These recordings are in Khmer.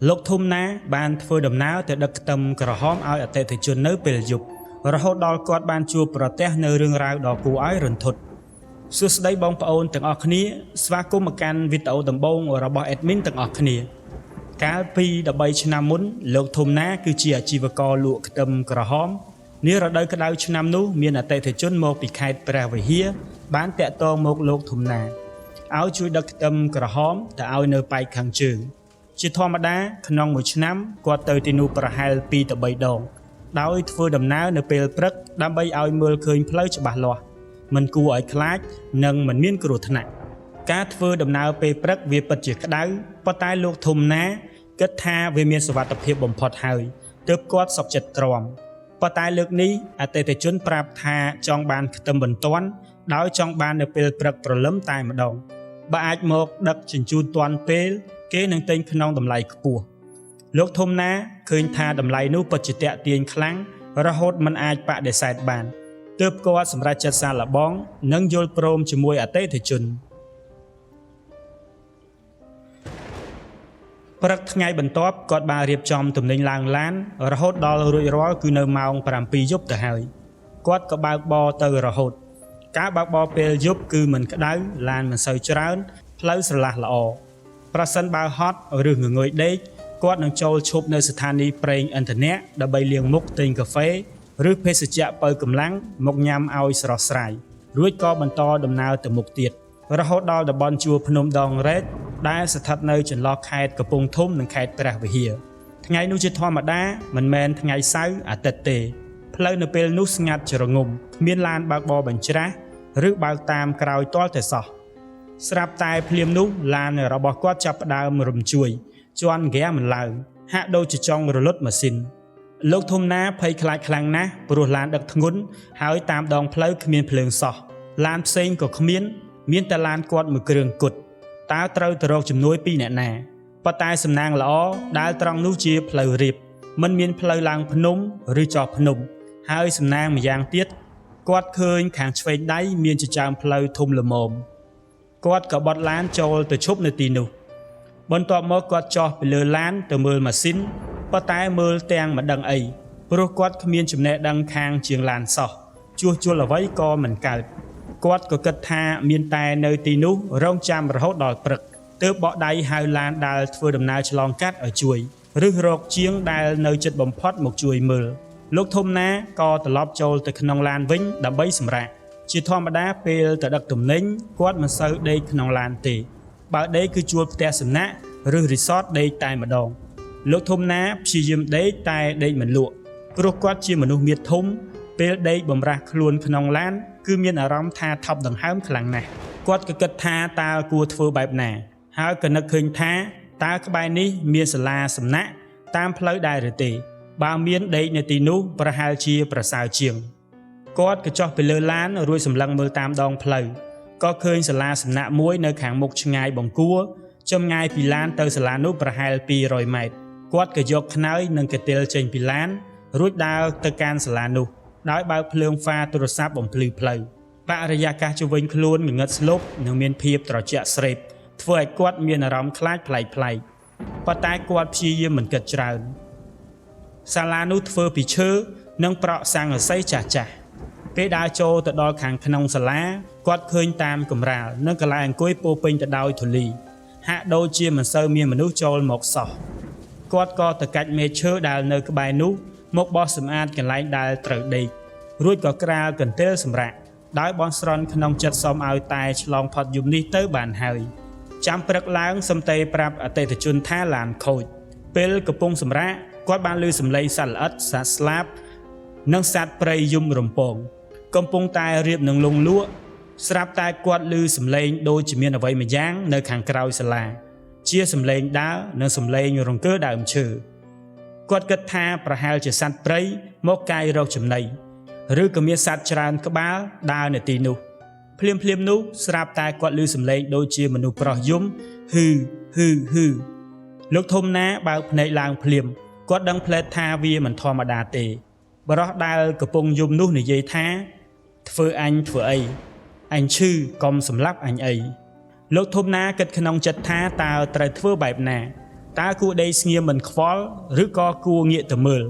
លោកធំណាបានធ្វើដំណើរទៅដឹកខ្ទឹមក្រហមឲ្យអតិថិជននៅពេលយប់រហូតដល់គាត់បានជួបប្រទះនៅរឿងរ៉ាវដ៏គួរឲ្យរន្ធត់សួស្តីបងប្អូនទាំងអស់គ្នាស្វាគមន៍មកកាន់វីដេអូដំបូងរបស់ admin ទាំងអស់គ្នាកាលពី13ឆ្នាំមុនលោកធំណាគឺជាអាជីវករលក់ខ្ទឹមក្រហមនារដូវក្តៅឆ្នាំនោះមានអតិថិជនមកពីខេត្តព្រះវិហារបានតាក់ទងមកលោកធំណាឲ្យជួយដឹកខ្ទឹមក្រហមទៅឲ្យនៅប៉ែកខាងជើងជាធម្មតាក្នុងមួយឆ្នាំគាត់ទៅទីនោះប្រហែល2 ទៅ 3 ដងដោយធ្វើដំណើរនៅពេលព្រឹកដើម្បីឲ្យមើលឃើញផ្លូវច្បាស់លាស់មិនគួរឲ្យខ្លាចនិងមិនមានគ្រោះថ្នាក់ការធ្វើដំណើរពេលព្រឹកវាពិតជាក្តៅប៉ុន្តែលោកធំណាគិតថាវាមានសុវត្ថិភាពបំផុតហើយទើបគាត់សុខចិត្តទ្រាំប៉ុន្តែលើកនេះអតិថិជនប្រាប់ថាចង់បានខ្ទឹមបន្ទាន់ដោយចង់បាននៅពេលព្រឹកព្រលឹមតែម្ដងបើអាចមកដឹកជញ្ជូនទាន់ពេលគេនឹងទិញក្នុងតម្លៃខ្ពស់លោកធំណាឃើញថាតម្លៃនោះពិតជាទាក់ទាញខ្លាំងរហូតមិនអាចបដិសេធបានទើបគាត់សម្រេចចិត្តសាកល្បងនិងយល់ព្រមជាមួយអតិថិជនព្រឹកថ្ងៃបន្ទាប់គាត់បានរៀបចំទំនិញឡើងឡានរហូតដល់រួចរាល់គឺនៅម៉ោង 7 យប់ទៅហើយគាត់ក៏បើកបរទៅរហូតការបើកបរពេលយប់គឺមិនក្តៅឡានមិនសូវច្រើនផ្លូវស្រឡះល្អប្រសិនបើហត់ឬងងុយដេកគាត់នឹងចូលឈប់នៅស្ថានីយ៍ប្រេងឥន្ធនៈដើម្បីលាងមុខទិញកាហ្វេឬភេសជ្ជៈបើកម្លាំងមកញ៉ាំឲ្យស្រស់ស្រាយរួចក៏បន្តដំណើរទៅមុខទៀតរហូតដល់តំបន់ជួរភ្នំដងរែកដែលស្ថិតនៅចន្លោះខេត្តកំពង់ធំនិងខេត្តព្រះវិហារថ្ងៃនោះជាធម្មតាមិនមែនថ្ងៃសៅរ៍អាទិត្យទេផ្លូវនៅពេលនោះស្ងាត់ជ្រងំគ្មានឡានបើកបរបញ្ច្រាសឬបើកតាមក្រោយទាល់តែសោះស្រាប់តែភ្លាមនោះឡានរបស់គាត់ចាប់ផ្ដើមរំជួយជន់ហ្គាមិនឡើងហាក់ដូចជាចង់រលត់ម៉ាស៊ីនលោកធំណាភ័យខ្លាចខ្លាំងណាស់ព្រោះឡានដឹកធ្ងន់ហើយតាមដងផ្លូវគ្មានភ្លើងសោះឡានផ្សេងក៏គ្មានតែឡានគាត់មួយគ្រឿងគត់តើត្រូវទៅរកជំនួយពីអ្នកណាប៉ុន្តែសំណាងល្អដែលត្រង់នោះជាផ្លូវរាបមិនមានផ្លូវឡើងភ្នំឬចុះភ្នំហើយសំណាងម្យ៉ាងទៀតគាត់ឃើញខាងឆ្វេងដៃមានចិញ្ចើមផ្លូវធំល្មមគាត់ក៏បត់ឡានចូលទៅឈប់នៅទីនោះបន្ទាប់មកគាត់ចុះពីលើឡានទៅមើលម៉ាស៊ីនប៉ុន្តែមើលទាំងមិនដឹងអីព្រោះគាត់គ្មានចំណេះដឹងខាងជាងឡានសោះជួសជុលអ្វីក៏មិនកើតគាត់ក៏គិតថាមានតែនៅទីនោះរងចាំរហូតដល់ព្រឹកទើបបកដៃហៅឡានដែលធ្វើដំណើរឆ្លងកាត់ឲ្យជួយឬរកជាងដែលនៅជិតបំផុតមកជួយមើលលោកធំណាក៏ត្រឡប់ចូលទៅក្នុងឡានវិញដើម្បីសម្រាកជាធម្មតាពេលទៅដឹកទំនិញគាត់មិនសូវដេកក្នុងឡានទេបើដេកគឺជួលផ្ទះសំណាក់ឬរីសតដេកតែម្ដងលោកធំណាព្យាយាមដេកតែដេកមិនលក់ព្រោះគាត់ជាមនុស្សមាឌធំពេលដេកបំរះខ្លួនក្នុងឡានគឺមានអារម្មណ៍ថាថប់ដង្ហើមខ្លាំងណាស់គាត់ក៏គិតថាតើគួរធ្វើបែបណាហើយក៏នឹកឃើញថាតើក្បែរនេះមានសាលាសំណាក់តាមផ្លូវដែរឬទេបើមានដេកនៅទីនោះប្រហែលជាប្រសើរជាងគាត់ក៏ចុះពីលើឡានរួចសម្លឹងមើលតាមដងផ្លូវក៏ឃើញសាលាសំណាក់មួយនៅខាងមុខឆ្ងាយបង្គួរចម្ងាយពីឡានទៅសាលានោះប្រហែល200 ម៉ែត្រគាត់ក៏យកខ្នើយនិងកាទៀលចេញពីឡានរួចដើរទៅកាន់សាលានោះដោយបើកភ្លើងហ្វាទូរស័ព្ទបំភ្លឺផ្លូវបរិយាកាសជុំវិញខ្លួនងងឹតស្លុបនិងមានភាពត្រជាក់ស្រេបធ្វើឲ្យគាត់មានអារម្មណ៍ខ្លាចប្លែកប៉ុន្តែគាត់ព្យាយាមមិនគិតច្រើនសាលានោះធ្វើពីឈើនិងប្រក់ស័ង្កសីចាស់ពេលដើរចូលទៅដល់ខាងក្នុងសាលាគាត់ឃើញតាមកម្រាលនិងកន្លែងអង្គុយពោពេញទៅដោយធូលីហាក់ដូចជាមិនសូវមានមនុស្សចូលមកសោះគាត់ក៏ទៅកាច់មេឈើដែលនៅក្បែរនោះមកបោះសម្អាតកន្លែងដែលត្រូវដេករួចក៏ក្រាលកន្ទេលសម្រាប់ដោយបន់ស្រន់ក្នុងចិត្តសុំឲ្យតែឆ្លងផុតយំនេះទៅបានហើយចាំព្រឹកឡើងសំតេប្រាប់អតិថិជនថាឡានខូចពេលកំពុងសម្រាកគាត់បានឮសំឡេងសត្វល្អិតសត្វស្លាបនិងសត្វព្រៃយំរំពងកំពុងតែរៀបនឹងលងលក់ស្រាប់តែគាត់ឮសំឡេងដូចជាមានអ្វីម្យ៉ាងនៅខាងក្រោយសាលាជាសំឡេងដើរនិងសំឡេងរង្គើដើមឈើគាត់គិតថាប្រហែលជាសត្វព្រៃមកកាយរកចំណីឬក៏មានសត្វច្រើនក្បាលដើរនៅទីនោះភ្លាមនោះស្រាប់តែគាត់ឮសំឡេងដូចជាមនុស្សប្រុសយំហឺលោកធំណាបើកភ្នែកឡើងភ្លាមគាត់ដឹងផ្លែតថាវាមិនធម្មតាទេបរោះដែលកំពុងយំនោះនិយាយថាធ្វើអញធ្វើអីអញឈឺកុំសម្លាប់អញអីលោកធំណាគិតក្នុងចិត្តថាតើត្រូវធ្វើបែបណា តើគួរដេកស្ងៀមមិនខ្វល់ឬក៏គួរងាកទៅមើល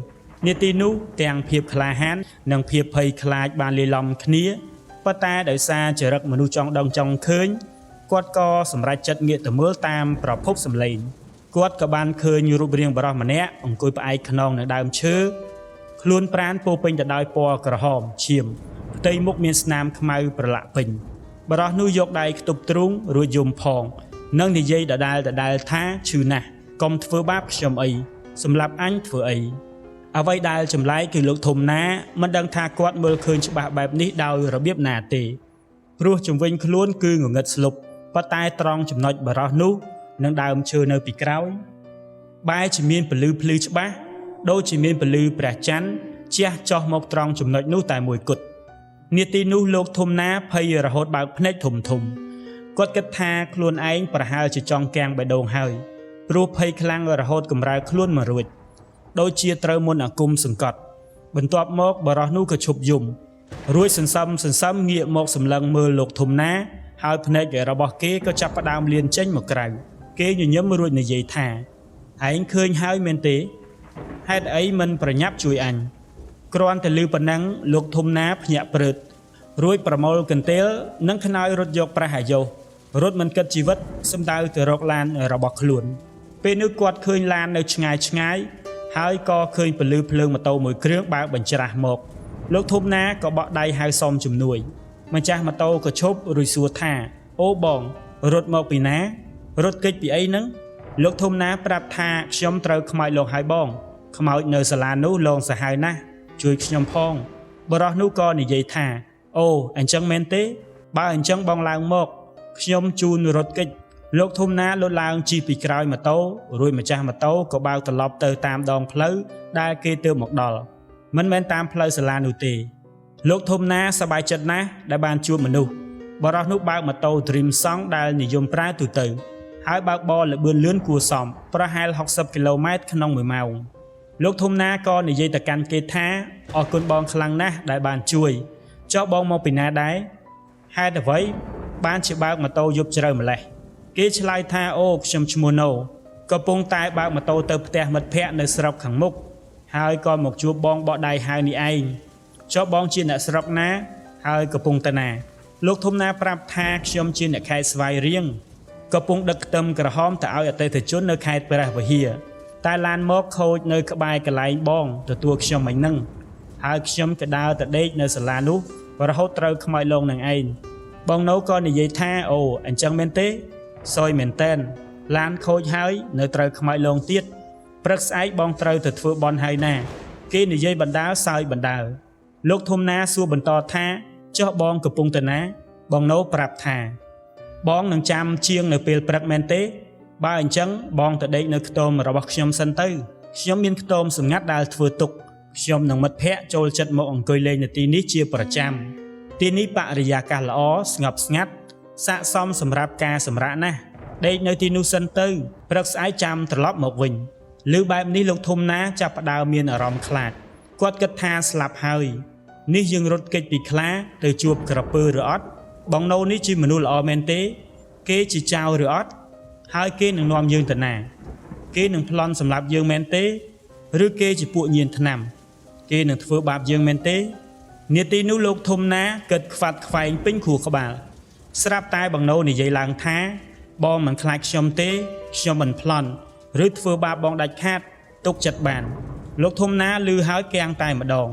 នាទីនោះទាំងភាពក្លាហាននិងភាពភ័យខ្លាចបានលាយឡំគ្នាប៉ុន្តែដោយសារចរិតមនុស្សចង់ដឹងចង់ឃើញគាត់ក៏សម្រេចចិត្តងាកទៅមើលតាមប្រភពសម្លេងគាត់ក៏បានឃើញរូបរាងបុរសម្នាក់អង្គុយផ្អែកខ្នងនៅដើមឈើខ្លួនប្រាណពោពេញទៅដោយពណ៌ក្រហមឈាមផ្ទៃមុខមានស្នាមខ្មៅប្រឡាក់ពេញបុរសនោះយកដៃខ្ទប់ទ្រូងរួចយំផងនិងនិយាយដដែលថាឈឺណាស់កុំធ្វើបាបខ្ញុំអីសម្រាប់អញធ្វើអីអ្វីដែលចម្លែកគឺលោកធំណាមិនដឹងថាគាត់មើលឃើញច្បាស់បែបនេះដោយរបៀបណាទេព្រោះជំវិញខ្លួនគឺងងឹតស្លុបប៉ុន្តែត្រង់ចំណុចបុរសនោះនឹងដើមឈើនៅពីក្រោយបែរជាមានពលឺភ្លឺច្បាស់ដូចជាមានពលឺព្រះច័ន្ទជះចុះមកត្រង់ចំណុចនោះតែមួយគត់នាទីនោះលោកធំណាភ័យរហូតបើកភ្នែកធំគាត់គិតថាខ្លួនឯងប្រហែលជាចង់គាំងបេះដូងហើយព្រោះភ័យខ្លាំងរហូតកម្រើខ្លួនមករួចដូចជាត្រូវមុនអាគមសង្កត់បន្ទាប់មកបរោះនោះក៏ឈប់យំរួចសន្សំងាកមកសម្លឹងមើលលោកធំណាហើយភ្នែករបស់គេក៏ចាប់ផ្ដើមលៀនចេញមកក្រៅគេញញឹមរួចនិយាយថាឯងឃើញហើយមែនទេហេតុអីមិនប្រញាប់ជួយអញគ្រាន់តែឮប៉ុណ្ណឹងលោកធំណាភ្ញាក់ព្រឹតរួចប្រមូលកន្ទេលនិងខ្នើយរត់យកប្រះអាយុរត់មិនគិតជីវិតសំដៅទៅរកឡានរបស់ខ្លួនពេលនោះគាត់ឃើញឡាននៅឆ្ងាយហើយក៏ឃើញពលឺភ្លើងម៉ូតូមួយគ្រឿងបើកបញ្ច្រាស់មកលោកធំណាក៏បក់ដៃហៅសុំជំនួយម្ចាស់ម៉ូតូក៏ឈប់រួចសួរថាអូបងរត់មកពីណារត់គេចពីអីហ្នឹងលោកធំណាប្រាប់ថាខ្ញុំត្រូវខ្មោចលោកហើយបងខ្មោចនៅសាលានោះលងសាហាវណាស់ជួយខ្ញុំផងបរោះនោះក៏និយាយថាអូអញ្ចឹងមែនទេបើអញ្ចឹងបងឡើងមកខ្ញុំជូនរត់គេចលោកធំណាលុតឡើងជិះពីក្រោយម៉ូតូរួចម្ចាស់ម៉ូតូក៏បើកត្រឡប់ទៅតាមដងផ្លូវដែលគេទើបមកដល់មិនមែនតាមផ្លូវសាលានោះទេលោកធំណាសប្បាយចិត្តណាស់ដែលបានជួបមនុស្សបរោះនោះបើកម៉ូតូ Dream Song ដែលនិយមប្រើទូទៅហើយបើកបរលឿនលឿនគួរសមប្រហែល60គីឡូម៉ែត្រក្នុង1ម៉ោងលោកធំណាក៏និយាយទៅកាន់គេថាអរគុណបងខ្លាំងណាស់ដែលបានជួយចុះបងមកពីណាដែរហេតុអ្វីបានជាបើកម៉ូតូយប់ជ្រៅម្លេះគេឆ្លើយថាអូខ្ញុំឈ្មោះណូកំពុងតែបើកម៉ូតូទៅផ្ទះមិត្តភ័ក្តិនៅស្រុកខាងមុខហើយក៏មកជួបបងបកដៃហៅនេះឯងចុះបងជាអ្នកស្រុកណាហើយកំពុងទៅណាលោកធំណាប្រាប់ថាខ្ញុំជាអ្នកខេត្តស្វាយរៀងកំពុងដឹកខ្ទឹមក្រហមទៅឲ្យអតិថិជននៅខេត្តព្រះវិហារតែឡានមកខូចនៅក្បែរកន្លែងបងទទួលខ្ញុំមិញហ្នឹងហើយខ្ញុំក៏ដើរទៅដេកនៅសាលានោះរហូតត្រូវខ្មោចលងនឹងឯងបងណូក៏និយាយថាអូអញ្ចឹងមែនទេសយមែនតែនឡានខូចហើយនៅត្រូវខ្មោចលងទៀតព្រឹកស្អែកបងត្រូវទៅធ្វើបន់ហើយណាគេនិយាយបណ្ដាលសើចបណ្ដាលលោកធំណាសួរបន្តថាចុះបងកំពុងទៅណាបងណូប្រាប់ថាបងនឹងចាំជាងនៅពេលព្រឹកមែនទេបើអញ្ចឹងបងទៅដេកនៅខ្ទមរបស់ខ្ញុំសិនទៅខ្ញុំមានខ្ទមសម្ងាត់ដែលធ្វើទុកខ្ញុំនឹងមិត្តភ័ក្តិចូលចិត្តមកអង្គុយលេងនៅទីនេះជាប្រចាំទីនេះបរិយាកាសល្អស្ងប់ស្ងាត់ស័ក្តិសមសម្រាប់ការសម្រាកណាស់ដេកនៅទីនោះសិនទៅព្រឹកស្អែកចាំត្រឡប់មកវិញឮបែបនេះលោកធំណាចាប់ផ្ដើមមានអារម្មណ៍ខ្លាចគាត់គិតថាស្លាប់ហើយនេះយើងរត់គេចពីខ្លាទៅជួបក្រពើឬអត់បងណូនេះជាមនុស្សល្អមែនទេគេជាចៅឬអត់ហើយគេនឹងនាំយើងទៅណាគេនឹងប្លន់សម្លាប់យើងមែនទេឬគេជាពួកញៀនថ្នាំគេនឹងធ្វើបាបយើងមែនទេនាទីនោះលោកធំណាគិតខ្វាត់ខ្វែងពេញខួរក្បាលស្រាប់តែបងណូនិយាយឡើងថាបងមិនខ្លាចខ្ញុំទេខ្ញុំមិនប្លន់ឬធ្វើបាបបងដាច់ខាតទុកចិត្តបានលោកធំណាឮហើយគាំងតែម្ដង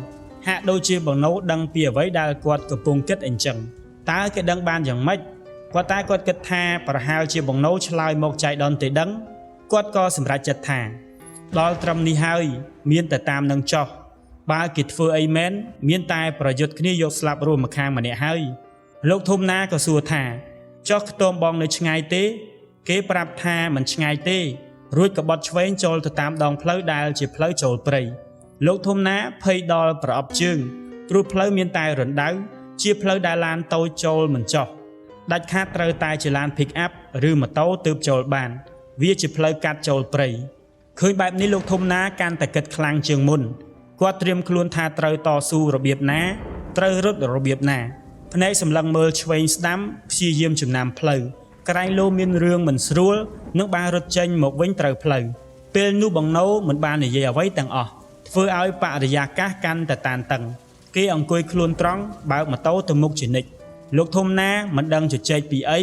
ហាក់ដូចជាបងណូដឹងពីអ្វីដែលគាត់កំពុងគិតអញ្ចឹងតើគេដឹងបានយ៉ាងម៉េចគាត់គិតថាប្រហែលជាបងណូឆ្លើយមកចៃដន្យទេដឹងគាត់ក៏សម្រេចចិត្តថាដល់ត្រឹមនេះហើយមានតែតាមនឹងចោះបើគេធ្វើអីមែនមានតែប្រយុទ្ធគ្នាយកស្លាប់រួមម្ខាងម្នាក់ហើយលោកធំណាក៏សួរថាចោះខ្ទមបងនៅឆ្ងាយទេគេប្រាប់ថាមិនឆ្ងាយទេរួចក៏បត់ឆ្វេងចូលទៅតាមដងផ្លូវដែលជាផ្លូវចូលព្រៃលោកធំណាភ័យដល់ប្រអប់ជើងព្រោះផ្លូវមានតែរណ្ដៅជាផ្លូវដែលឡានតូចចូលមិនចោះដាច់ខាតត្រូវតែជាឡាន pick up ឬម៉ូតូទើបចូលបានវាជាផ្លូវកាត់ចូលព្រៃឃើញបែបនេះលោកធំណាកាន់តែគិតខ្លាំងជាងមុនគាត់ត្រៀមខ្លួនថាត្រូវតស៊ូរបៀបណាត្រូវរត់របៀបណាភ្នែកសម្លឹងមើលឆ្វេងស្ដាំព្យាយាមចំណាំផ្លូវ ក្រែងលោមានរឿងមិនស្រួលនឹងបានរត់ចេញមកវិញត្រូវផ្លូវពេលនោះបងណូមិនបាននិយាយអ្វីទាំងអស់ធ្វើឲ្យបរិយាកាសកាន់តែតានតឹងគេអង្គុយខ្លួនត្រង់បើកម៉ូតូទៅមុខជានិច្ចលោកធំណាមិនដឹងជជែកពីអី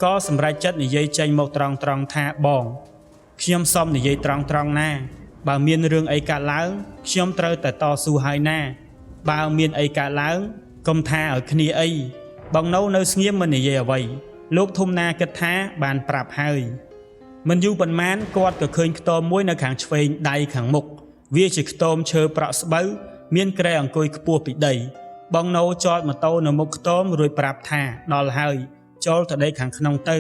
ក៏សម្រេចចិត្តនិយាយចេញមកត្រង់ថាបងខ្ញុំសុំនិយាយត្រង់ណាបើមានរឿងអីកើតឡើងខ្ញុំត្រូវតែតស៊ូហើយណាបើមានអីកើតឡើងកុំថាឲ្យគ្នាអីបងណូនៅស្ងៀមមិននិយាយអ្វីលោកធំណាគិតថាបានប្រាប់ហើយមិនយូរប៉ុន្មានគាត់ក៏ឃើញខ្ទមមួយនៅខាងឆ្វេងដៃខាងមុខវាជាខ្ទមឈើប្រក់ស្បូវមានគ្រែអង្គុយខ្ពស់ពីដីបងណូចតម៉ូតូនៅមុខខ្ទមរួចប្រាប់ថាដល់ហើយចូលទៅដេកខាងក្នុងទៅ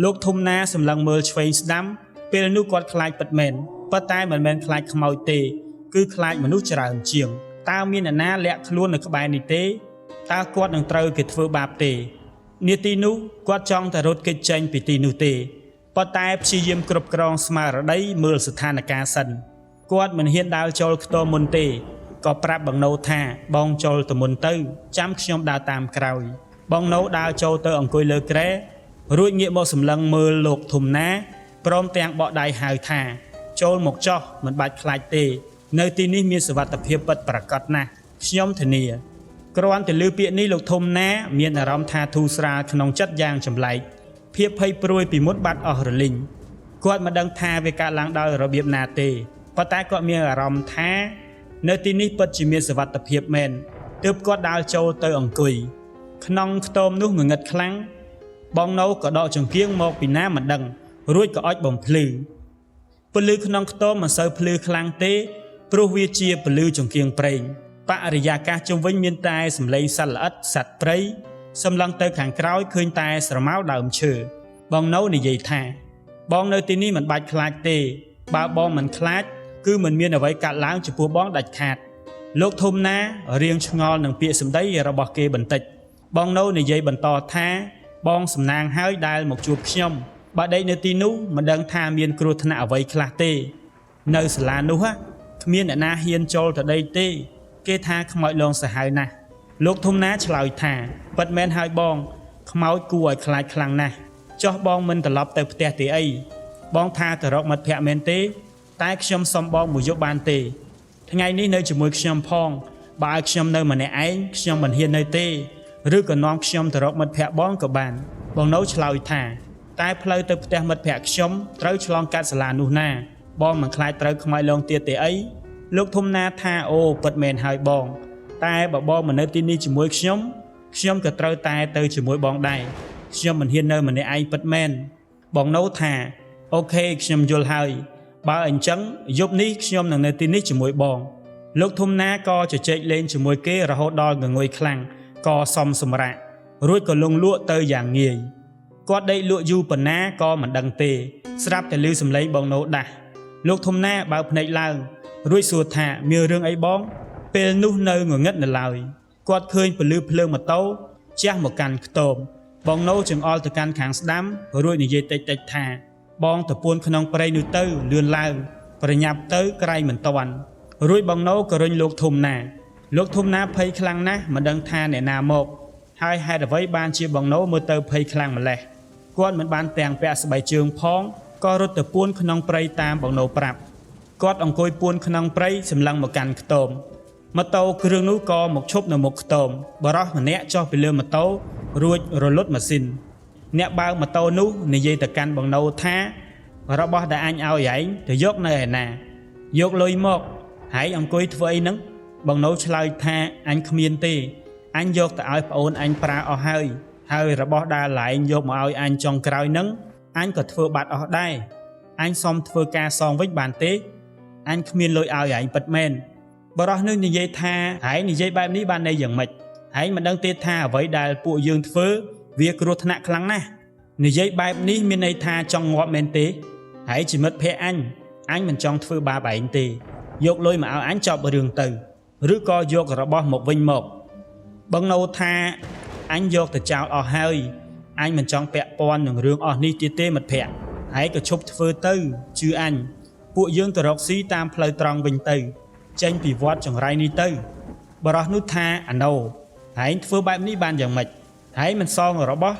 លោកធំណាសម្លឹងមើលឆ្វេងស្ដាំពេលនោះគាត់ខ្លាចពិតមែនប៉ុន្តែមិនមែនខ្លាចខ្មោចទេគឺខ្លាចមនុស្សច្រើនជាងតើមានអ្នកណាលាក់ខ្លួននៅក្បែរនេះទេតើគាត់នឹងត្រូវគេធ្វើបាបទេនាទីនោះគាត់ចង់តែរត់គេចចេញពីទីនោះទេប៉ុន្តែព្យាយាមគ្រប់គ្រងស្មារតីមើលស្ថានភាពសិនគាត់មិនហ៊ានដើរចូលខ្ទមមុនទេក៏ប្រាប់បងណូថាបងចូលទៅមុនទៅចាំខ្ញុំដើរតាមក្រោយបងណូដើរចូលទៅអង្គុយលើគ្រែរួចងាកមកសម្លឹងមើលលោកធំណាព្រមទាំងបកដៃហៅថាចូលមកចោះមិនបាច់ខ្លាចទេនៅទីនេះមានសុវត្ថិភាពពិតប្រាកដណាស់ខ្ញុំធានាគ្រាន់តែឮពាក្យនេះលោកធំណាមានអារម្មណ៍ថាធូរស្រាលក្នុងចិត្តយ៉ាងចម្លែកភាពភ័យព្រួយពីមុនបាត់អស់រលីងគាត់មិនដឹងថាវាកើតឡើងដោយរបៀបណាទេប៉ុន្តែគាត់មានអារម្មណ៍ថានៅទីនេះពិតជាមានសុវត្ថិភាពមែនទើបគាត់ដើរចូលទៅអង្គុយក្នុងខ្ទមនោះងងឹតខ្លាំងបងណូក៏ដកចង្គៀងមកពីណាមិនដឹងរួចក៏អុចបំភ្លឺពលឺក្នុងខ្ទមមិនសូវភ្លឺខ្លាំងទេព្រោះវាជាពលឺចង្គៀងប្រេងបរិយាកាសជុំវិញមានតែសម្លេងសត្វល្អិតសត្វព្រៃសម្លឹងទៅខាងក្រោយឃើញតែស្រមោលដើមឈើបងណូនិយាយថាបងនៅទីនេះមិនបាច់ខ្លាចទេបើបងមិនខ្លាចគឺមិនមានអ្វីកើតឡើងចំពោះបងដាច់ខាតលោកធំណារៀងឆ្ងល់នឹងពាក្យសម្ដីរបស់គេបន្តិចបងណូនិយាយបន្តថាបងសំណាងហើយដែលមកជួបខ្ញុំបើដេកនៅទីនោះមិនដឹងថាមានគ្រោះថ្នាក់អ្វីខ្លះទេនៅសាលានោះគ្មានអ្នកណាហ៊ានចូលទៅដេកទេគេថាខ្មោចលងសាហាវណាស់លោកធំណាឆ្លើយថាពិតមែនហើយបងខ្មោចគួរឲ្យខ្លាចខ្លាំងណាស់ចុះបងមិនត្រឡប់ទៅផ្ទះទេអីបងថាទៅរកមិត្តភក្តិមែនទេតែខ្ញុំសុំបងមួយយប់បានទេថ្ងៃនេះនៅជាមួយខ្ញុំផងបើឲ្យខ្ញុំនៅម្នាក់ឯងខ្ញុំមិនហ៊ាននៅទេឬក៏នាំខ្ញុំទៅរកមិត្តភក្តិបងក៏បានបងណូឆ្លើយថាតែផ្លូវទៅផ្ទះមិត្តភក្តិខ្ញុំត្រូវឆ្លងកាត់សាលានោះណាបងមិនខ្លាចត្រូវខ្មោចលងទៀតទេអីលោកធំណាថាអូពិតមែនហើយបងតែបើបងមិននៅទីនេះជាមួយខ្ញុំក៏ត្រូវតែទៅជាមួយបងដែរខ្ញុំមិនហ៊ាននៅម្នាក់ឯងពិតមែនបងណូថាអូខេខ្ញុំយល់ហើយបើអញ្ចឹងយប់នេះខ្ញុំនឹងនៅទីនេះជាមួយបងលោកធំណាក៏ជជែកលេងជាមួយគេរហូតដល់ងងុយខ្លាំងក៏សុំសម្រាករួចក៏លងលក់ទៅយ៉ាងងាយគាត់ដេកលក់យូរប៉ុណ្ណាក៏មិនដឹងទេស្រាប់តែឮសំឡេងបងណូដាស់លោកធំណាបើកភ្នែកឡើងរួចសួរថាមានរឿងអីបងពេលនោះនៅងងឹតនៅឡើយគាត់ឃើញពលឺភ្លើងម៉ូតូជះមកកាន់ខ្ទមបងណូចង្អុលទៅកាន់ខាងស្ដាំរួចនិយាយតិចថាបងទៅពួនក្នុងព្រៃនោះទៅលឿនឡើងប្រញាប់ទៅក្រែងមិនតាន់រួចបងណូក៏រុញលោកធំណាភ័យខ្លាំងណាស់មិនដឹងថាអ្នកណាមកហើយហេតុអ្វីបានជាបងណូមើលទៅភ័យខ្លាំងម្ល៉េះគាត់មិនបានទាំងពាក់ស្បែកជើងផងក៏រត់ទៅពួនក្នុងព្រៃតាមបងណូប្រាប់គាត់អង្គុយពួនក្នុងព្រៃសម្លឹងមកកាន់ខ្ទមម៉ូតូគ្រឿងនោះក៏មកឈប់នៅមុខខ្ទមបរោះម្នាក់ចុះពីលើម៉ូតូរួចរលត់ម៉ាស៊ីនអ្នកបើកម៉ូតូនោះនិយាយទៅកាន់បងណូថារបស់ដែលអញឲ្យឯងទៅយកនៅឯណាយកលុយមកហើយអង្គុយធ្វើអីហ្នឹងបងណូឆ្លើយថាអញគ្មានទេអញយកទៅឲ្យប្អូនអញប្រើអស់ហើយរបស់ដែលឡែងយកមកឲ្យអញចុងក្រោយហ្នឹងអញក៏ធ្វើបាត់អស់ដែរអញសុំធ្វើការសងវិញបានទេអញគ្មានលុយឲ្យឯងពិតមែនបរោះនឹងនិយាយថាឯងនិយាយបែបនេះបានន័យយ៉ាងម៉េចឯងមិនដឹងទេថាអ្វីដែលពួកយើងធ្វើវាគ្រោះថ្នាក់ខ្លាំងណាស់និយាយបែបនេះមានន័យថាចង់ងាប់មែនទេហើយជាមិត្តភក្តិអញមិនចង់ធ្វើបាបឯងទេយកលុយមកឲ្យអញចប់រឿងទៅឬក៏យករបស់មកវិញមកបងណូថាអញយកទៅចោលអស់ហើយអញមិនចង់ពាក់ព័ន្ធនឹងរឿងអស់នេះទៀតទេមិត្តភក្តិហើយក៏ឈប់ធ្វើទៅជឿអញពួកយើងទៅរកស៊ីតាមផ្លូវត្រង់វិញទៅចេញពីវត្តចង្រៃនេះទៅបរោះនោះថាអាណូឯងធ្វើបែបនេះបានយ៉ាងម៉េចឯងមិនសងរបស់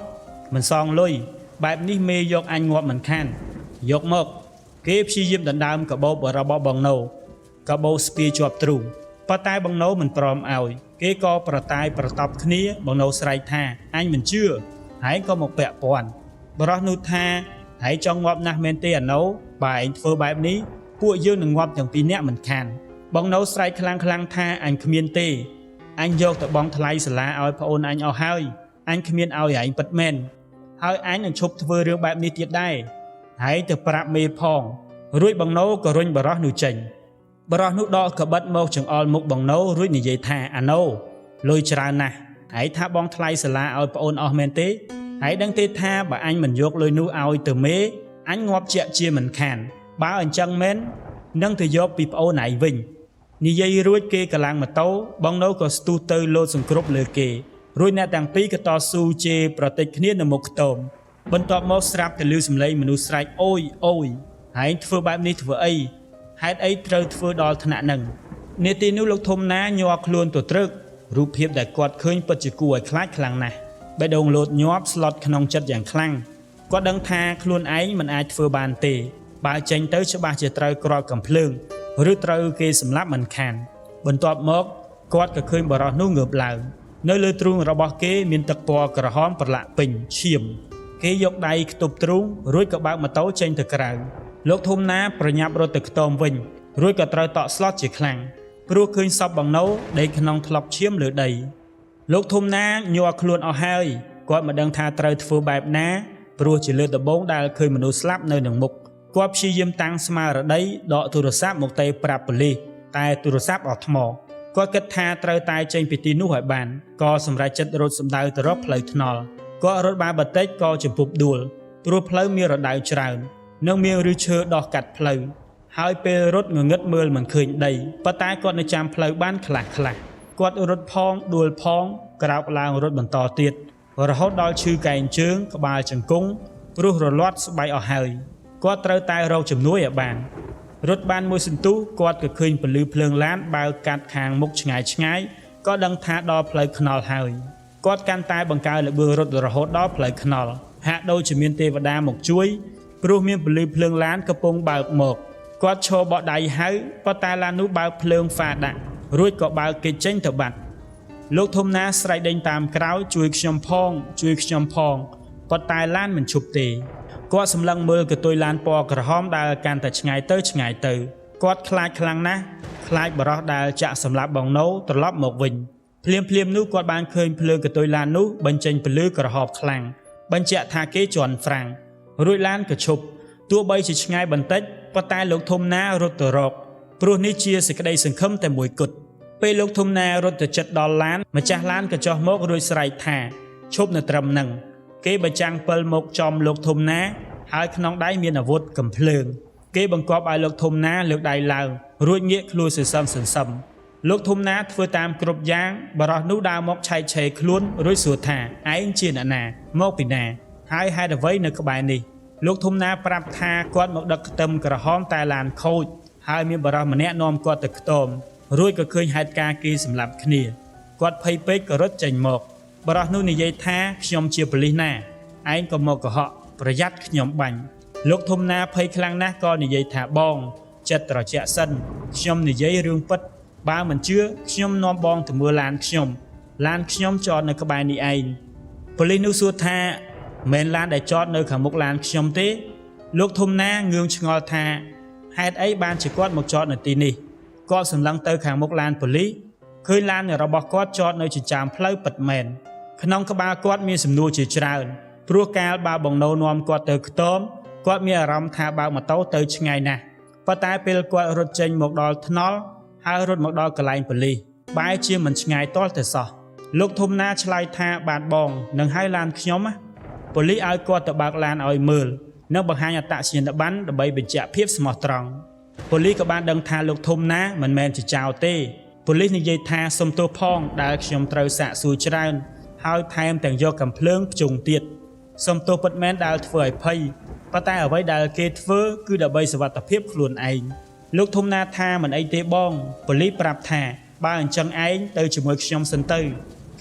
មិនសងលុយ បែបនេះមេយកអញងាប់មិនខានយកមកគេព្យាយាមដណ្ដើមកបោបរបស់បងណូកបោស្ពាយជាប់ទ្រូងប៉ុន្តែបងណូមិនព្រមឲ្យគេក៏ប្រតាយប្រតប់គ្នាបងណូស្រែកថាអញមិនជឿហើយក៏មកពាក់ព័ន្ធបរោះនោះថាហើយចង់ងាប់ណាស់មែនទេអាណូបើឯងធ្វើបែបនេះពួកយើងនឹងងាប់ទាំងពីរនាក់មិនខានបងណូស្រែកខ្លាំងថាអញគ្មានទេអញយកទៅបង់ថ្លៃសាលាឲ្យប្អូនអញអស់ហើយអញគ្មានឲ្យឯងពិតមែនហើយអញនឹងឈប់ធ្វើរឿងបែបនេះទៀតដែរហើយទៅប្រាប់មេផងរួចបងណូក៏រុញបរោះនោះចេញបរោះនោះដកកបិតមកចង្អុលមុខបងណូរួចនិយាយថាអាណូលុយច្រើនណាស់ហើយថាបងថ្លៃសាលាឲ្យប្អូនអស់មែនទេហើយដឹងទេថាបើអញមិនយកលុយនោះឲ្យទៅមេអញងាប់ជាក់ជាមិនខានបើអញ្ចឹងមែននឹងទៅយកពីប្អូនឯងវិញនិយាយរួចគេក៏ឡើងម៉ូតូបងណូក៏ស្ទុះទៅលោតសង្គ្រប់លើគេរួចអ្នកទាំងពីរក៏តស៊ូជេរប្រតិចគ្នានៅមុខខ្ទមបន្ទាប់មកស្រាប់តែឮសំឡេងមនុស្សស្រែកអូយអូយហើយធ្វើបែបនេះធ្វើអីហេតុអីត្រូវធ្វើដល់ថ្នាក់ហ្នឹងនាទីនោះលោកធំណាញ័រខ្លួនទៅត្រឹករូបភាពដែលគាត់ឃើញពិតជាគួរឲ្យខ្លាចខ្លាំងណាស់បេះដូងលោតញាប់ស្លុតក្នុងចិត្តយ៉ាងខ្លាំងគាត់ដឹងថាខ្លួនឯងមិនអាចធ្វើបានទេបើចេញទៅច្បាស់ជាត្រូវក្រោកកំភ្លើងឬត្រូវគេសម្លាប់មិនខានបន្ទាប់មកគាត់ក៏ឃើញបរោះនោះងើបឡើងនៅលើទ្រូងរបស់គេមានទឹកពណ៌ក្រហមប្រឡាក់ពេញឈាមគេយកដៃខ្ទប់ទ្រូងរួចក៏បើកម៉ូតូចេញទៅក្រៅលោកធំណាប្រញាប់រត់ទៅខ្ទមវិញរួចក៏ត្រូវតក់ស្លុតជាខ្លាំងព្រោះឃើញសពបងណូដេកក្នុងថ្លប់ឈាមលើដីលោកធំណាញ័រខ្លួនអស់ហើយគាត់មិនដឹងថាត្រូវធ្វើបែបណាព្រោះជាលើដំបូងដែលឃើញមនុស្សស្លាប់នៅនឹងមុខគាត់ព្យាយាមតាំងស្មារតីដកទូរស័ព្ទមកទេប្រាប់ប៉ូលីសតែទូរស័ព្ទអត់ថ្មគាត់គិតថាត្រូវតែចេញពីទីនោះឲ្យបានក៏សម្រេចចិត្តរត់សម្ដៅទៅរកផ្លូវថ្នល់គាត់រត់បានបន្តិចក៏ជំពប់ដួលព្រោះផ្លូវមានរណ្ដៅច្រើននិងមានឫសឈើដោះកាត់ផ្លូវហើយពេលរត់ងងឹតមើលមិនឃើញដីប៉ុន្តែគាត់នៅចាំផ្លូវបានខ្លះគាត់រត់ផងដួលផងក្រោកឡើងរត់បន្តទៀតរហូតដល់ឈឺកែងជើងក្បាលជង្គង់ព្រោះរលាត់ស្បែកអស់ហើយគាត់ត្រូវតែរកជំនួយឲ្យបានរត់បានមួយសន្ទុះគាត់ក៏ឃើញពន្លឺភ្លើងឡានបើកកាត់ខាងមុខឆ្ងាយក៏ដឹងថាដល់ផ្លូវថ្នល់ហើយគាត់កាន់តែបង្កើនល្បឿនរត់រហូតដល់ផ្លូវថ្នល់ហាក់ដូចជាមានទេវតាមកជួយព្រោះមានពន្លឺភ្លើងឡានកំពុងបើកមកគាត់ឈរបក់ដៃហៅប៉ុន្តែឡាននោះបើកភ្លើងហ្វាដាក់រួចក៏បើកគេចេញទៅបាត់លោកធំណាស្រែកដេញតាមក្រោយជួយខ្ញុំផងប៉ុន្តែឡានមិនឈប់ទេគាត់សម្លឹងមើលកតុយឡានពណ៌ក្រហមដែលកាន់តែឆ្ងាយទៅគាត់ខ្លាចខ្លាំងណាស់ខ្លាចបរោះដែលចាក់សម្លាប់បងណូត្រឡប់មកវិញភ្លាមនោះគាត់បានឃើញភ្លើងកតុយឡាននោះបញ្ចេញពន្លឺក្រហមខ្លាំងបញ្ជាក់ថាគេជន់ហ្វ្រាំងរួចឡានក៏ឈប់ទោះបីជាឆ្ងាយបន្តិចប៉ុន្តែលោកធំណារត់ទៅរកព្រោះនេះជាសេចក្តីសង្ឃឹមតែមួយគត់ពេលលោកធំណារត់ទៅជិតដល់ឡានម្ចាស់ឡានក៏ចុះមករួចស្រែកថាឈប់នៅត្រឹមហ្នឹងគេបញ្ចាំងពិលមកចំលោកធំណាហើយក្នុងដៃមានអាវុធកំភ្លើងគេបង្គាប់ឲ្យលោកធំណាលើកដៃឡើងរួចងាកខ្លួនសន្សឹមលោកធំណាធ្វើតាមគ្រប់យ៉ាងបរោះនោះដើរមកឆែកឆេរខ្លួនរួចសួរថាឯងជាអ្នកណាមកពីណាហើយហេតុអ្វីនៅក្បែរនេះលោកធំណាប្រាប់ថាគាត់មកដឹកខ្ទឹមក្រហមតែឡានខូចហើយមានបរោះម្នាក់នាំគាត់ទៅខ្ទមរួចក៏ឃើញហេតុការណ៍គេសម្លាប់គ្នាគាត់ភ័យពេកក៏រត់ចេញមកបរោះនោះនិយាយថាខ្ញុំជាប៉ូលីសណាឯងក៏មកកុហកប្រយ័ត្នខ្ញុំបាញ់លោកធំណាភ័យខ្លាំងណាស់ក៏និយាយថាបងចិត្តត្រជាក់សិនខ្ញុំនិយាយរឿងពិតបើមិនជឿខ្ញុំនាំបងទៅមើលឡានខ្ញុំចតនៅក្បែរនេះឯងប៉ូលីសនោះសួរថាមែនឡានដែលចតនៅខាងមុខឡានខ្ញុំទេលោកធំណាងឿងឆ្ងល់ថាហេតុអីបានជាគាត់មកចតនៅទីនេះគាត់សម្លឹងទៅខាងមុខឡានប៉ូលីសឃើញឡានរបស់គាត់ចតនៅចិញ្ចើមផ្លូវពិតមែនក្នុងក្បាលគាត់មានសំណួរជាច្រើនព្រោះកាលបើបងណូនាំគាត់ទៅខ្ទមគាត់មានអារម្មណ៍ថាបើកម៉ូតូទៅឆ្ងាយណាស់ប៉ុន្តែពេលគាត់រត់ចេញមកដល់ថ្នល់ហើយរត់មកដល់កន្លែងប៉ូលីសបែរជាមិនឆ្ងាយទាល់តែសោះលោកធំណាឆ្លើយថាបាទបងនឹងឲ្យឡានខ្ញុំប៉ូលីសឲ្យគាត់ទៅបើកឡានឲ្យមើលនិងបង្ហាញអត្តសញ្ញាណប័ណ្ណដើម្បីបញ្ជាក់ភាពស្មោះត្រង់ប៉ូលីសក៏បានដឹងថាលោកធំណាមិនមែនជាចោរទេប៉ូលីសនិយាយថាសុំទោសផងដែលខ្ញុំត្រូវសាកសួរច្រើនហើយថែមទាំងយកកាំភ្លើងភ្ជុងទៀតសុំទោសពិតមែនដែលធ្វើឲ្យភ័យប៉ុន្តែអ្វីដែលគេធ្វើគឺដើម្បីសុវត្ថិភាពខ្លួនឯងលោកធំណាថាមិនអីទេបងប៉ូលីសប្រាប់ថាបើអញ្ចឹងឯងទៅជាមួយខ្ញុំសិនទៅ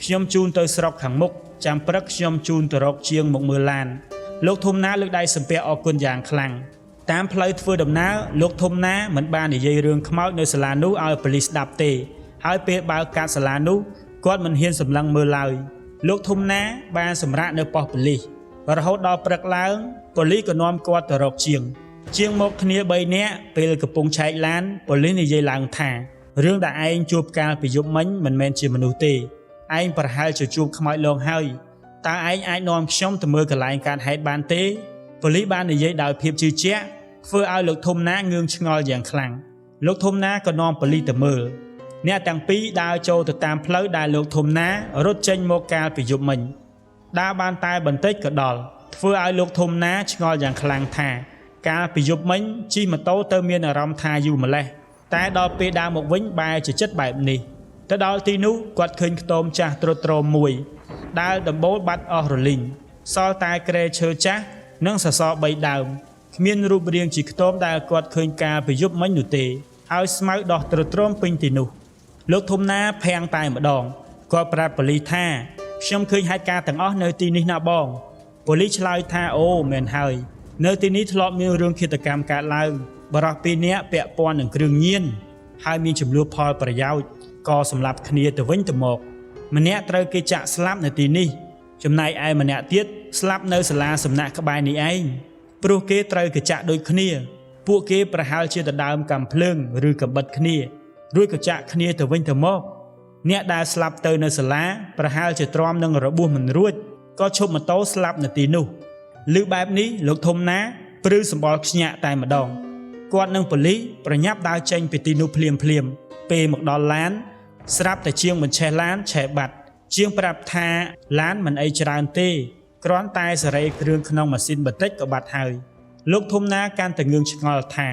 ខ្ញុំជូនទៅស្រុកខាងមុខចាំព្រឹកខ្ញុំជូនទៅរកជាងមកមើលឡាន លោកធំណាលើកដៃសំពះអរគុណយ៉ាងខ្លាំងតាមផ្លូវធ្វើដំណើរលោកធំណាមិនបាននិយាយរឿងខ្មោចនៅសាលានោះឲ្យប៉ូលីសស្ដាប់ទេហើយពេលបើកកាត់សាលានោះគាត់មិនហ៊ានសម្លឹងមើលឡើយលោកធំណាបានសម្រាកនៅប៉ុស្តិ៍ប៉ូលីសរហូតដល់ព្រឹកឡើងប៉ូលីសក៏នាំគាត់ទៅរកជាងមកគ្នា3នាក់ពេលកំពុងឆែកឡានប៉ូលីសនិយាយឡើងថារឿងដែលឯងជួបកាលពីយប់មិញមិនមែនជាមនុស្សទេឯងប្រហែលជាជួបខ្មោចលងហើយតើឯងអាចនាំខ្ញុំទៅមើលកន្លែងកើតហេតុបានទេប៉ូលីសបាននិយាយដោយភាពជឿជាក់ធ្វើឲ្យលោកធំណាងឿងឆ្ងល់យ៉ាងខ្លាំងលោកធំណាក៏នាំប៉ូលីសទៅមើលអ្នកទាំងពីរដើរចូលទៅតាមផ្លូវដែលលោកធំណារត់ចេញមកកាលពីយប់មិញដើរបានតែបន្តិចក៏ដល់ធ្វើឲ្យលោកធំណាឆ្ងល់យ៉ាងខ្លាំងថាកាលពីយប់មិញជិះម៉ូតូទៅមានអារម្មណ៍ថាយូរម្លេះតែដល់ពេលដើរមកវិញបែរជាចិត្តបែបនេះទៅដល់ទីនោះគាត់ឃើញខ្ទមចាស់ទ្រុឌទ្រោមមួយដែលដំបូលបាត់អស់រលីងសល់តែគ្រែឈើចាស់និងសសរ3ដើមគ្មានរូបរាងជាខ្ទមដែលគាត់ឃើញកាលពីយប់មិញនោះទេហើយស្មៅដោះទ្រុឌទ្រោមពេញទីនោះលោកធំណាភាំងតែម្ដងគាត់ប្រាប់ប៉ូលីសថាខ្ញុំឃើញហេតុការណ៍ទាំងអស់នៅទីនេះណាបងប៉ូលីសឆ្លើយថាអូមែនហើយនៅទីនេះធ្លាប់មានរឿងឃាតកម្មកើតឡើងបរិសុទ្ធ2នាក់ពាក់ព័ន្ធនឹងគ្រឿងញៀនហើយមានចំនួនផលប្រយោជន៍ក៏សម្លាប់គ្នាទៅវិញទៅមកម្នាក់ត្រូវគេចាក់ស្លាប់នៅទីនេះចំណែកឯម្នាក់ទៀតស្លាប់នៅសាលាសំណាក់ក្បែរនេះឯងព្រោះគេត្រូវគេចាក់ដូចគ្នាពួកគេប្រហែលជាដណ្ដើមកាំភ្លើងឬកាំបិតគ្នារួចក៏ចាក់គ្នាទៅវិញទៅមកអ្នកដែលស្លាប់ទៅនៅសាលាប្រហែលជាទ្រាំនឹងរបួសមិនរួចក៏ឈប់ម៉ូតូស្លាប់នៅទីនោះឮបែបនេះលោកធំណាព្រឺសម្បល់ខ្ញាក់តែម្ដងគាត់និងប៉ូលីសប្រញាប់ដើរចេញពីទីនោះភ្លាមពេលមកដល់ឡានស្រាប់តែជាងបញ្ឆេះឡានឆេះបាត់ជាងប្រាប់ថាឡានមិនអីច្រើនទេគ្រាន់តែសេរីគ្រឿងក្នុងម៉ាស៊ីនបន្តិចក៏បាត់ហើយលោកធំណាកាន់តែងឿងឆ្ងល់ថា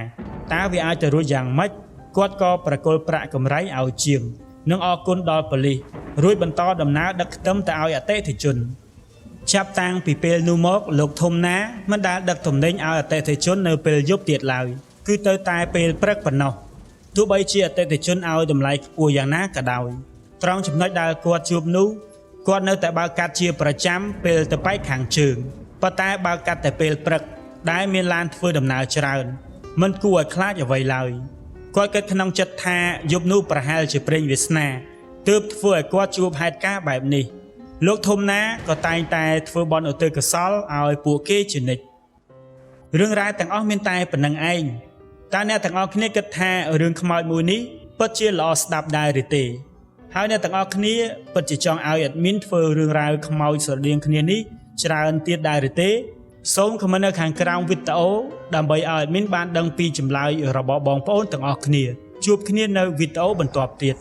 តើវាអាចទៅរួចយ៉ាងម៉េចគាត់ក៏ប្រគល់ប្រាក់កម្រៃឲ្យជាងនិងអរគុណដល់ប៉ូលីសរួចបន្តដំណើរដឹកខ្ទឹមទៅឲ្យអតិថិជនចាប់តាំងពីពេលនោះមកលោកធំណាមិនដែលដឹកទំនិញឲ្យអតិថិជននៅពេលយប់ទៀតឡើយគឺទៅតែពេលព្រឹកប៉ុណ្ណោះទោះបីជាអតិថិជនឲ្យតម្លៃខ្ពស់យ៉ាងណាក៏ដោយត្រង់ចំណុចដែលគាត់ជួបនោះគាត់នៅតែបើកកាត់ជាប្រចាំពេលទៅប៉ែកខាងជើងប៉ុន្តែបើកកាត់តែពេលព្រឹកដែលមានឡានធ្វើដំណើរច្រើនមិនគួរឲ្យខ្លាចអ្វីឡើយគាត់គិតក្នុងចិត្តថាយប់នោះប្រហែលជាព្រេងវាសនាទើបធ្វើឲ្យគាត់ជួបហេតុការណ៍បែបនេះលោកធំណាក៏តែងតែធ្វើបន់ឧទ្ទិសកុសលឲ្យពួកគេជានិច្ចរឿងរ៉ាវទាំងអស់មានតែប៉ុណ្្នឹងឯងតើអ្នកទាំងអស់គ្នាគិតថារឿងខ្មោចមួយនេះពិតជាល្អស្ដាប់ដែរឬទេហើយអ្នកទាំងអស់គ្នាពិតជាចង់ឲ្យ admin ធ្វើរឿងរ៉ាវខ្មោចស្រដៀងគ្នានេះច្រើនទៀតដែរឬទេសូមខមមិននៅខាងក្រោមវីដេអូដើម្បីឲ្យ admin បានដឹងពីចម្លើយរបស់បងប្អូនទាំងអស់គ្នាជួបគ្នានៅវីដេអូបន្ទាប់ទៀត